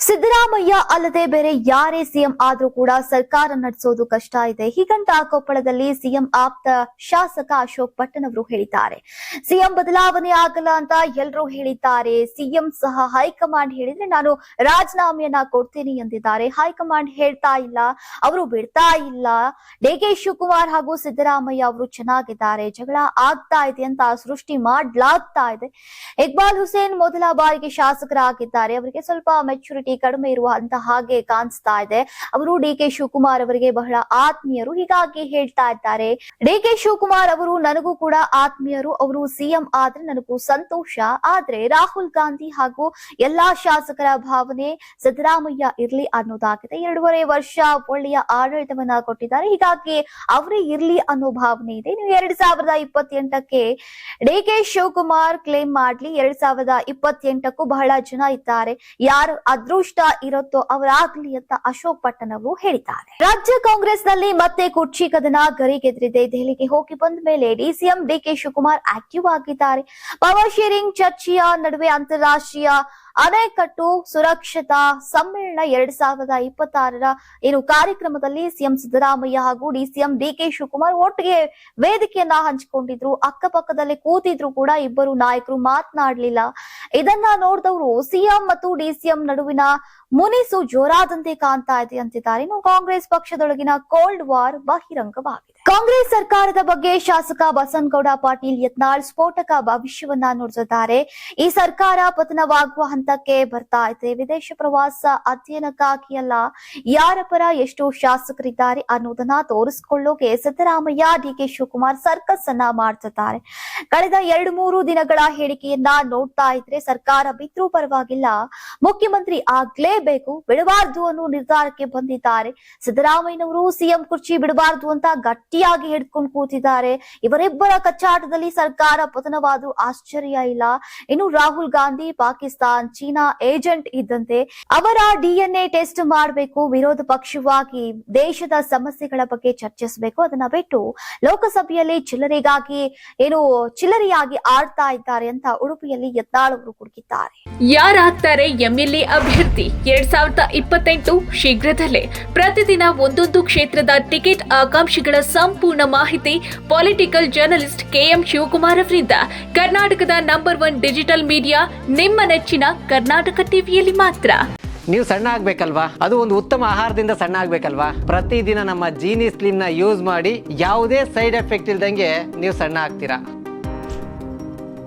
ಸಿದ್ದರಾಮಯ್ಯ ಅಲ್ಲದೆ ಬೇರೆ ಯಾರೇ ಸಿಎಂ ಆದ್ರೂ ಕೂಡ ಸರ್ಕಾರ ನಡೆಸೋದು ಕಷ್ಟ ಇದೆ. ಹೀಗಂತ ಕೊಪ್ಪಳದಲ್ಲಿ ಸಿಎಂ ಆಪ್ತ ಶಾಸಕ ಅಶೋಕ್ ಪಟ್ಟಣ್ ಅವರು ಹೇಳಿದ್ದಾರೆ. ಸಿಎಂ ಬದಲಾವಣೆ ಆಗಲ್ಲ ಅಂತ ಎಲ್ಲರೂ ಹೇಳಿದ್ದಾರೆ. ಸಿಎಂ ಸಹ ಹೈಕಮಾಂಡ್ ಹೇಳಿದ್ರೆ ನಾನು ರಾಜೀನಾಮೆಯನ್ನ ಕೊಡ್ತೀನಿ ಎಂದಿದ್ದಾರೆ. ಹೈಕಮಾಂಡ್ ಹೇಳ್ತಾ ಇಲ್ಲ, ಅವರು ಬಿಡ್ತಾ ಇಲ್ಲ. ಡಿಕೆ ಶಿವಕುಮಾರ್ ಹಾಗೂ ಸಿದ್ದರಾಮಯ್ಯ ಅವರು ಚೆನ್ನಾಗಿದ್ದಾರೆ, ಜಗಳ ಆಗ್ತಾ ಇದೆ ಅಂತ ಸೃಷ್ಟಿ ಮಾಡಲಾಗ್ತಾ ಇದೆ. ಇಕ್ಬಾಲ್ ಹುಸೇನ್ ಮೊದಲ ಬಾರಿಗೆ ಶಾಸಕರಾಗಿದ್ದಾರೆ. ಅವರಿಗೆ ಸ್ವಲ್ಪ ಮೆಚುರಿಟಿ ಕಡಿಮೆ ಇರುವಂತ ಹಾಗೆ ಕಾಣಿಸ್ತಾ ಇದೆ. ಅವರು ಡಿಕೆ ಶಿವಕುಮಾರ್ ಅವರಿಗೆ ಬಹಳ ಆತ್ಮೀಯರು, ಹೀಗಾಗಿ ಹೇಳ್ತಾ ಇದ್ದಾರೆ. ಡಿಕೆ ಶಿವಕುಮಾರ್ ಅವರು ನನಗೂ ಕೂಡ ಆತ್ಮೀಯರು, ಅವರು ಸಿಎಂ ಆದ್ರೆ ನನಗೂ ಸಂತೋಷ. ಆದ್ರೆ ರಾಹುಲ್ ಗಾಂಧಿ ಹಾಗೂ ಎಲ್ಲಾ ಶಾಸಕರ ಭಾವನೆ ಸಿದ್ದರಾಮಯ್ಯ ಇರ್ಲಿ ಅನ್ನೋದಾಗಿದೆ. 2.5 ವರ್ಷ ಒಳ್ಳೆಯ ಆಡಳಿತವನ್ನ ಕೊಟ್ಟಿದ್ದಾರೆ, ಹೀಗಾಗಿ ಅವರೇ ಇರ್ಲಿ ಅನ್ನೋ ಭಾವನೆ ಇದೆ. ನೀವು 2028ಕ್ಕೆ ಡಿಕೆ ಶಿವಕುಮಾರ್ ಕ್ಲೇಮ್ ಮಾಡ್ಲಿ, 2028ಕ್ಕೂ ಬಹಳ ಜನ ಇದ್ದಾರೆ, ಯಾರು ಅದೃಷ್ಟ ಇರುತ್ತೋ ಅವರಾಗ್ಲಿ ಅಂತ ಅಶೋಕ್ ಪಟ್ಟಣ್ ಅವರು ಹೇಳಿದ್ದಾರೆ. ರಾಜ್ಯ ಕಾಂಗ್ರೆಸ್ ನಲ್ಲಿ ಮತ್ತೆ ಕುರ್ಚಿ ಕದನ ಗರಿಗೆದರಿದೆ. ದೆಹಲಿಗೆ ಹೋಗಿ ಬಂದ ಮೇಲೆ ಡಿಸಿಎಂ ಡಿಕೆ ಶಿವಕುಮಾರ್ ಆಕ್ಟಿವ್ ಆಗಿದ್ದಾರೆ. ಪವರ್ ಶೇರಿಂಗ್ ಚರ್ಚೆಯ ನಡುವೆ ಅಂತಾರಾಷ್ಟ್ರೀಯ ಅಣೆಕಟ್ಟು ಸುರಕ್ಷತಾ ಸಮ್ಮೇಳನ 2026ರ ಕಾರ್ಯಕ್ರಮದಲ್ಲಿ ಸಿಎಂ ಸಿದ್ದರಾಮಯ್ಯ ಹಾಗೂ ಡಿಸಿಎಂ ಡಿಕೆ ಶಿವಕುಮಾರ್ ಒಟ್ಟಿಗೆ ವೇದಿಕೆಯನ್ನ ಹಂಚಿಕೊಂಡಿದ್ರು. ಅಕ್ಕಪಕ್ಕದಲ್ಲಿ ಕೂತಿದ್ರು ಕೂಡ ಇಬ್ಬರು ನಾಯಕರು ಮಾತನಾಡಲಿಲ್ಲ. ಇದನ್ನ ನೋಡಿದವರು ಸಿಎಂ ಮತ್ತು ಡಿಸಿಎಂ ನಡುವಿನ ಮುನಿಸು ಜೋರಾದಂತೆ ಕಾಣ್ತಾ ಇದೆ ಅಂತಿದ್ದಾರೆ. ಇನ್ನು ಕಾಂಗ್ರೆಸ್ ಪಕ್ಷದೊಳಗಿನ ಕೋಲ್ಡ್ ವಾರ್ ಬಹಿರಂಗವಾಗಿದೆ. ಕಾಂಗ್ರೆಸ್ ಸರ್ಕಾರದ ಬಗ್ಗೆ ಶಾಸಕ ಬಸನಗೌಡ ಪಾಟೀಲ್ ಯತ್ನಾಳ್ ಸ್ಫೋಟಕ ಭವಿಷ್ಯವನ್ನ ನುಡಿದಿದ್ದಾರೆ. ಈ ಸರ್ಕಾರ ಪತನವಾಗುವ ಹಂತಕ್ಕೆ ಬರ್ತಾ ಇದೆ. ವಿದೇಶ ಪ್ರವಾಸ ಅಧ್ಯಯನಕ್ಕಾಗಿ ಅಲ್ಲ, ಯಾರ ಪರ ಎಷ್ಟು ಶಾಸಕರಿದ್ದಾರೆ ಅನ್ನೋದನ್ನ ತೋರಿಸಿಕೊಳ್ಳೋಕೆ ಸಿದ್ದರಾಮಯ್ಯ ಡಿಕೆ ಶಿವಕುಮಾರ್ ಸರ್ಕಸ್ ಅನ್ನ ಮಾಡ್ತಿದ್ದಾರೆ. ಕಳೆದ 2-3 ದಿನಗಳ ಹೇಳಿಕೆಯನ್ನ ನೋಡ್ತಾ ಇದ್ರೆ ಸರ್ಕಾರ ಬಿದ್ರೂ ಪರವಾಗಿಲ್ಲ, ಮುಖ್ಯಮಂತ್ರಿ ಆಗ್ಲೇಬೇಕು, ಬಿಡಬಾರ್ದು ಅನ್ನೋ ನಿರ್ಧಾರಕ್ಕೆ ಬಂದಿದ್ದಾರೆ. ಸಿದ್ದರಾಮಯ್ಯನವರು ಸಿಎಂ ಕುರ್ಚಿ ಬಿಡಬಾರ್ದು ಅಂತ ಗಟ್ಟಿಯಾಗಿ ಹಿಡ್ಕೊಂಡು ಕೂತಿದ್ದಾರೆ. ಇವರಿಬ್ಬರ ಕಚ್ಚಾಟದಲ್ಲಿ ಸರ್ಕಾರ ಪತನವಾದ್ರೂ ಆಶ್ಚರ್ಯ ಇಲ್ಲ. ಇನ್ನು ರಾಹುಲ್ ಗಾಂಧಿ ಪಾಕಿಸ್ತಾನ್ ಚೀನಾ ಏಜೆಂಟ್ ಇದ್ದಂತೆ, ಅವರ ಡಿಎನ್ಎ ಟೆಸ್ಟ್ ಮಾಡಬೇಕು, ವಿರೋಧ ಪಕ್ಷವಾಗಿ ದೇಶದ ಸಮಸ್ಯೆಗಳ ಬಗ್ಗೆ ಚರ್ಚಿಸಬೇಕು. ಅದನ್ನ ಬಿಟ್ಟು ಲೋಕಸಭೆಯಲ್ಲಿ ಚಿಲ್ಲರೆಯಾಗಿ ಆಡ್ತಾ ಇದ್ದಾರೆ ಅಂತ ಉಡುಪಿಯಲ್ಲಿ ಯತ್ನಾಳ್ ಅವರು ಕುಟುಕಿದ್ದಾರೆ. ಯಾರಾಗ್ತಾರೆ ಎಂಎಲ್ಎ ಅಭ್ಯರ್ಥಿ 2028 ಶೀಘ್ರದಲ್ಲೇ. ಪ್ರತಿದಿನ ಒಂದೊಂದು ಕ್ಷೇತ್ರದ ಟಿಕೆಟ್ ಆಕಾಂಕ್ಷಿಗಳ ಸಂಪೂರ್ಣ ಮಾಹಿತಿ ಪೊಲಿಟಿಕಲ್ ಜರ್ನಲಿಸ್ಟ್ ಕೆಎಂ ಶಿವಕುಮಾರ್ ಅವರಿಂದ. ಕರ್ನಾಟಕದ ನಂಬರ್ 1 ಡಿಜಿಟಲ್ ಮೀಡಿಯಾ ನಿಮ್ಮ ನೆಚ್ಚಿನ ಕರ್ನಾಟಕ ಟಿವಿಯಲ್ಲಿ ಮಾತ್ರ. ನೀವು ಸಣ್ಣ ಆಗ್ಬೇಕಲ್ವಾ? ಅದು ಒಂದು ಉತ್ತಮ ಆಹಾರದಿಂದ ಸಣ್ಣ ಆಗ್ಬೇಕಲ್ವಾ? ಪ್ರತಿದಿನ ನಮ್ಮ ಜೀನಿ ಸ್ಲಿಮ್ ನ ಯೂಸ್ ಮಾಡಿ ಯಾವುದೇ ಸೈಡ್ ಎಫೆಕ್ಟ್ ಇಲ್ದಂಗೆ ನೀವು ಸಣ್ಣ ಆಗ್ತೀರಾ.